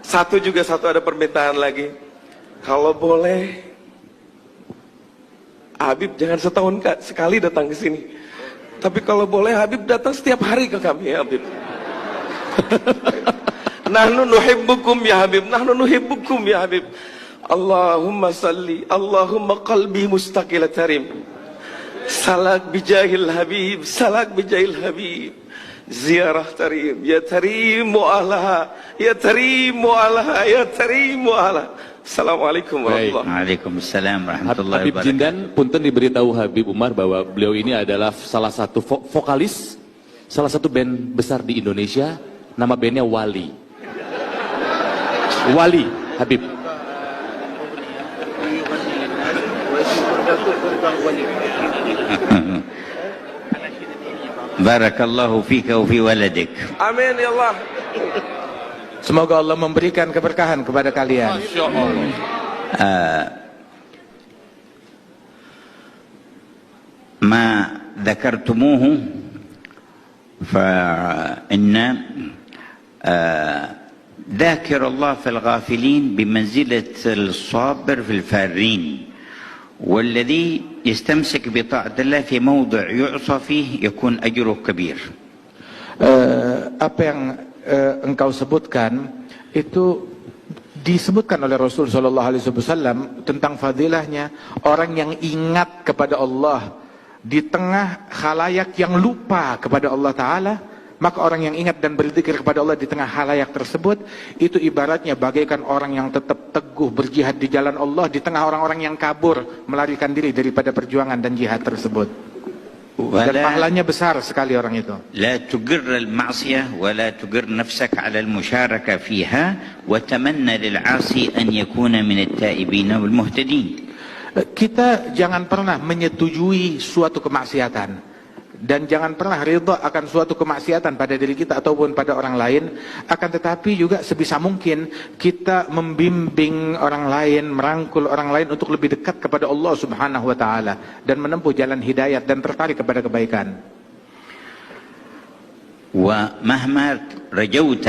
Satu ada permintaan lagi. Kalau boleh, Habib jangan setahun sekali datang ke sini. Tapi kalau boleh Habib datang setiap hari ke kami ya Habib. Nahnu nuhibbukum ya Habib, nahnu nuhibbukum ya Habib. Allahumma salli, Allahumma qalbi mustaqil tarim. Salak bijahil Habib, salak bijahil Habib. Ziarah tarim, ya tarim mu'alaha, ya tarim mu'alaha, ya tarim mu'alaha. Assalamualaikum warahmatullahi wabarakatuh. Waalaikumsalam warahmatullahi Habib wabarakatuh. Jindan, punten diberitahu Habib Umar bahwa beliau ini adalah salah satu vokalis, salah satu band besar di Indonesia, nama bandnya Wali. Wali, Habib. Barakallahu fika wa fi waladik. Amin ya Allah. Semoga Allah memberikan keberkahan kepada kalian. Masya Allah. ما ذكرتموه فإن ذاكر الله في الغافلين بمنزلة الصابر في الفارين، والذي يستمسك بطاعة الله في موضع يعصى فيه يكون أجره كبير. Apa yang engkau sebutkan itu disebutkan oleh Rasul Shallallahu Alaihi Wasallam tentang fadilahnya orang yang ingat kepada Allah di tengah khalayak yang lupa kepada Allah Ta'ala. Maka orang yang ingat dan berzikir kepada Allah di tengah khalayak tersebut, itu ibaratnya bagaikan orang yang tetap teguh berjihad di jalan Allah di tengah orang-orang yang kabur melarikan diri daripada perjuangan dan jihad tersebut. Dan pahalanya besar sekali orang itu. لا تجر المعصية ولا تجر نفسك على المشاركة فيها وتمنى للعاصي أن يكون من التائبين والمهتدين. Kita jangan pernah menyetujui suatu kemaksiatan dan jangan pernah ridha akan suatu kemaksiatan pada diri kita ataupun pada orang lain. Akan tetapi juga sebisa mungkin kita membimbing orang lain, merangkul orang lain untuk lebih dekat kepada Allah Subhanahu wa Ta'ala dan menempuh jalan hidayat dan tertarik kepada kebaikan. ومهما رجوت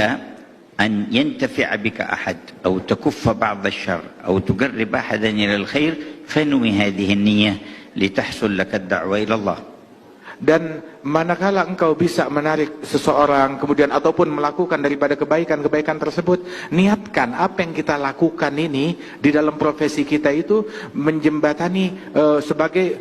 أن ينتفع بك أحد أو تكف بعض الشر أو تقرب أحدا إلى الخير فانوي هذه النية لتحصل لك الدعوة إلى الله. Dan manakala engkau bisa menarik seseorang kemudian ataupun melakukan daripada kebaikan-kebaikan tersebut, niatkan apa yang kita lakukan ini di dalam profesi kita itu menjembatani sebagai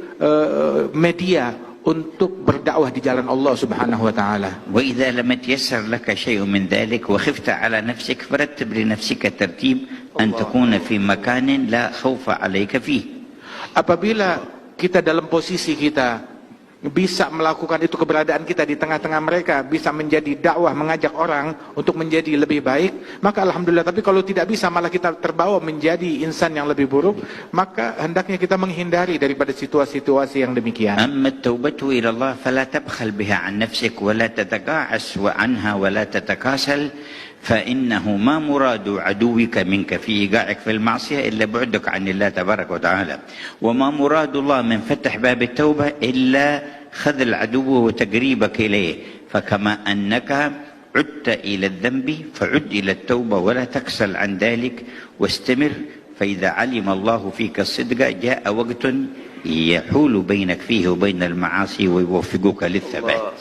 media untuk berdakwah di jalan Allah Subhanahu wa Ta'ala. وإذا لم يتيسر لك شيء من ذلك وخفت على نفسك فرتب لنفسك ترتيب أن تكون في مكان لا خوف عليك فيه. Apabila kita dalam posisi kita bisa melakukan itu, keberadaan kita di tengah-tengah mereka bisa menjadi dakwah, mengajak orang untuk menjadi lebih baik, maka alhamdulillah. Tapi kalau tidak bisa, malah kita terbawa menjadi insan yang lebih buruk, maka hendaknya kita menghindari daripada situasi-situasi yang demikian. أما التوبة إلى الله فلا تبخل بها عن نفسك ولا تتقاعس عنها ولا تتكاسل، فإنه ما مراد عدوك منك في إيقاعك في المعصية إلا بعدك عن الله تبارك وتعالى، وما مراد الله من فتح باب التوبة إلا خذل عدوه وتقريبك إليه. فكما أنك عدت إلى الذنب فعد إلى التوبة ولا تكسل عن ذلك واستمر، فإذا علم الله فيك الصدق جاء وقت يحول بينك فيه وبين المعاصي ويوفقك للثبات.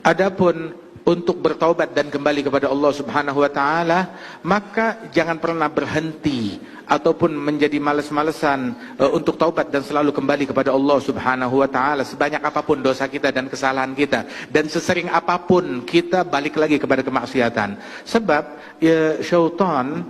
Adapun untuk bertaubat dan kembali kepada Allah Subhanahu wa Ta'ala, maka jangan pernah berhenti ataupun menjadi males-malesan untuk taubat dan selalu kembali kepada Allah Subhanahu wa Ta'ala, sebanyak apapun dosa kita dan kesalahan kita, dan sesering apapun kita balik lagi kepada kemaksiatan. Sebab syaitan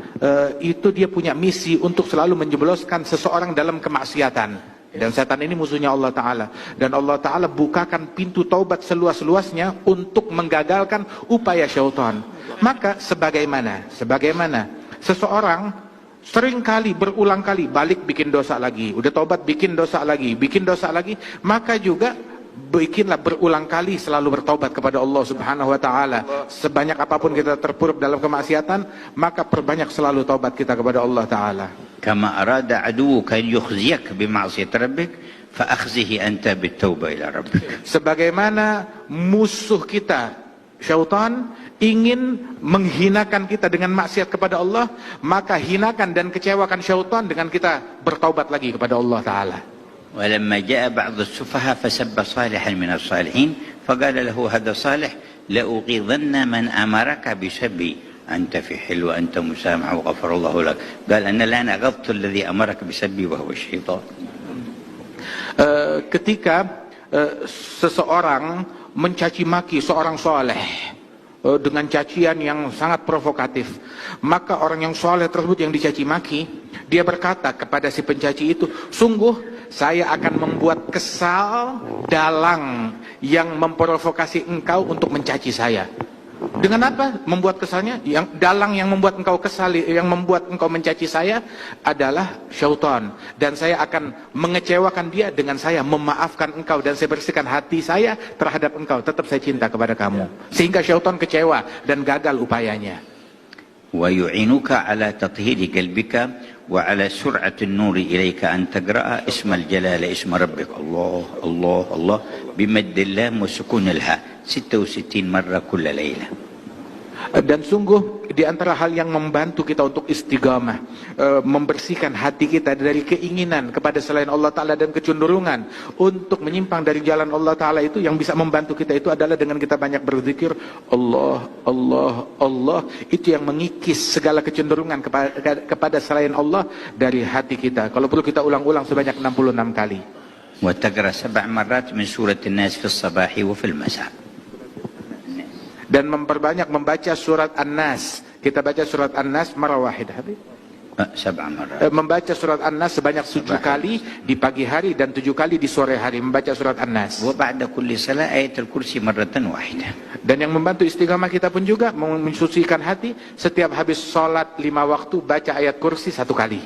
itu dia punya misi untuk selalu menjebloskan seseorang dalam kemaksiatan. Dan setan ini musuhnya Allah Ta'ala. Dan Allah Ta'ala bukakan pintu taubat seluas-luasnya untuk menggagalkan upaya syaitan. Maka sebagaimana seseorang seringkali berulang kali balik bikin dosa lagi, udah taubat bikin dosa lagi, maka juga bikinlah berulang kali selalu bertaubat kepada Allah Subhanahu wa Ta'ala. Sebanyak apapun kita terpuruk dalam kemaksiatan, maka perbanyak selalu taubat kita kepada Allah Ta'ala. كما أراد عدوك أن يخزيك بمعصية ربك فأخزه أنت بالتوبة إلى ربك. Sebagaimana musuh kita syaitan ingin menghinakan kita dengan maksiat kepada Allah, maka hinakan dan kecewakan syaitan dengan kita bertaubat lagi kepada Allah Ta'ala. ولما جاء بعض السفهاء فسب صالحا من الصالحين فقال له هذا صالح لأغيظن من أمرك بسبي أنت في حل وأنت مسامح وغفر الله لك. قال أنا الآن أغضت الذي أمرك بسبي وهو الشيطان. Ketika seseorang mencaci maki seorang soleh dengan cacian yang sangat provokatif, maka orang yang soleh tersebut yang dicaci maki, dia berkata kepada si pencaci itu, sungguh saya akan membuat kesal dalang yang memprovokasi engkau untuk mencaci saya. Dengan apa membuat kesalnya? Yang dalang yang membuat engkau kesal, yang membuat engkau mencaci saya adalah syaitan, dan saya akan mengecewakan dia dengan saya memaafkan engkau, dan saya bersihkan hati saya terhadap engkau. Tetap saya cinta kepada kamu, sehingga syaitan kecewa dan gagal upayanya. ويعينك على تطهير قلبك وعلى سرعة النور إليك أن تقرأ اسم الجلالة اسم ربك الله الله الله بمد اللام وسكون الهاء 66 مرة كل ليلة. Dan sungguh di antara hal yang membantu kita untuk istiqamah, membersihkan hati kita dari keinginan kepada selain Allah Ta'ala dan kecenderungan untuk menyimpang dari jalan Allah Ta'ala, itu yang bisa membantu kita itu adalah dengan kita banyak berzikir Allah, Allah, Allah. Itu yang mengikis segala kecenderungan kepada selain Allah dari hati kita. Kalau perlu kita ulang-ulang sebanyak 66 kali. وتقرأ 7 مرات من سورة الناس في الصباح وفي المساء. Dan memperbanyak membaca surat An-Nas. Kita baca surat An-Nas marah wahidah. 7 مرات. Membaca surat An-Nas sebanyak 7 kali di pagi hari dan 7 kali di sore hari membaca surat An-Nas. وبعد كل صلاة آية الكرسي مرة واحدة. Dan yang membantu istiqamah kita pun juga mensucikan hati, setiap habis sholat 5 waktu baca ayat kursi 1 kali.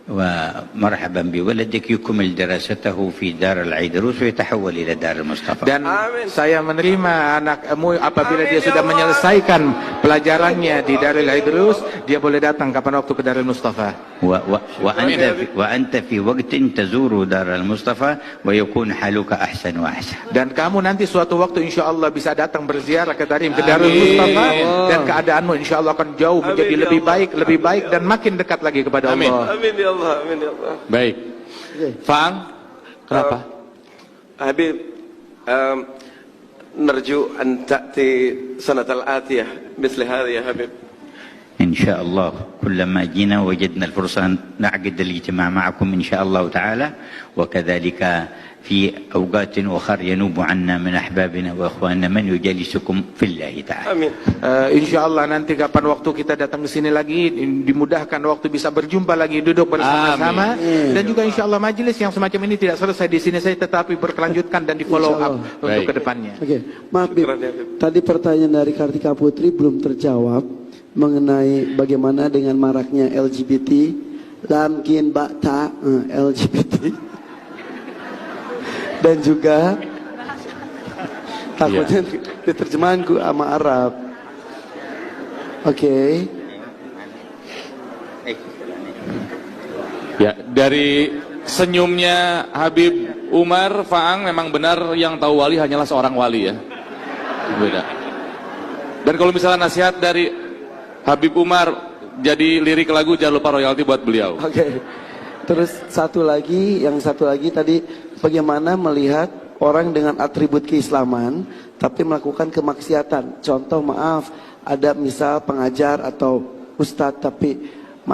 ومرحبا بولدك يكمل دراسته في دار العيدروس ويتحول إلى دار المصطفى. Dan Amin. saya menerima anakmu apabila dia sudah menyelesaikan pelajarannya di Darul Idrus, dia boleh datang kapan waktu ke Darul Mustafa. وأنت في وقت تزور دار المصطفى ويكون حالك أحسن وأحسن. Dan kamu nanti suatu waktu insya Allah bisa datang berziarah ke Darul Mustafa, dan keadaanmu insya Allah akan jauh menjadi Amin, ya lebih baik dan makin dekat lagi kepada Amin. Allah. Amin ya Allah, amin ya Allah. Baik. Faang, kenapa? Habib, نرجو أن تأتي سنة الآتية مثل هذه يا حبيب. إن شاء الله كلما جينا وجدنا الفرصة أن نعقد الاجتماع معكم إن شاء الله تعالى، وكذلك في أوقات أخرى ينوب عنا من أحبابنا وأخواننا من يجالسكم في الله تعالى. Amin. Insya Allah nanti kapan waktu kita datang ke sini lagi, dimudahkan waktu bisa berjumpa lagi, duduk bersama-sama, dan juga insya Allah majelis yang semacam ini tidak selesai di sini saja, tetapi berkelanjutkan dan di follow up untuk Baik. kedepannya. Oke, maaf Bib. Syukran, ya, Bib. Tadi pertanyaan dari Kartika Putri belum terjawab mengenai bagaimana dengan maraknya LGBT, lamkin bakta LGBT. Dan juga takutnya di terjemahanku sama Arab. Oke. Ya, dari senyumnya Habib Umar, Faang memang benar yang tahu wali hanyalah seorang wali ya. Beda. Dan kalau misalnya nasihat dari Habib Umar jadi lirik lagu, jangan lupa royalti buat beliau. Oke. Terus satu lagi tadi, bagaimana melihat orang dengan atribut keislaman tapi melakukan kemaksiatan. Contoh, maaf, ada misal pengajar atau ustadz tapi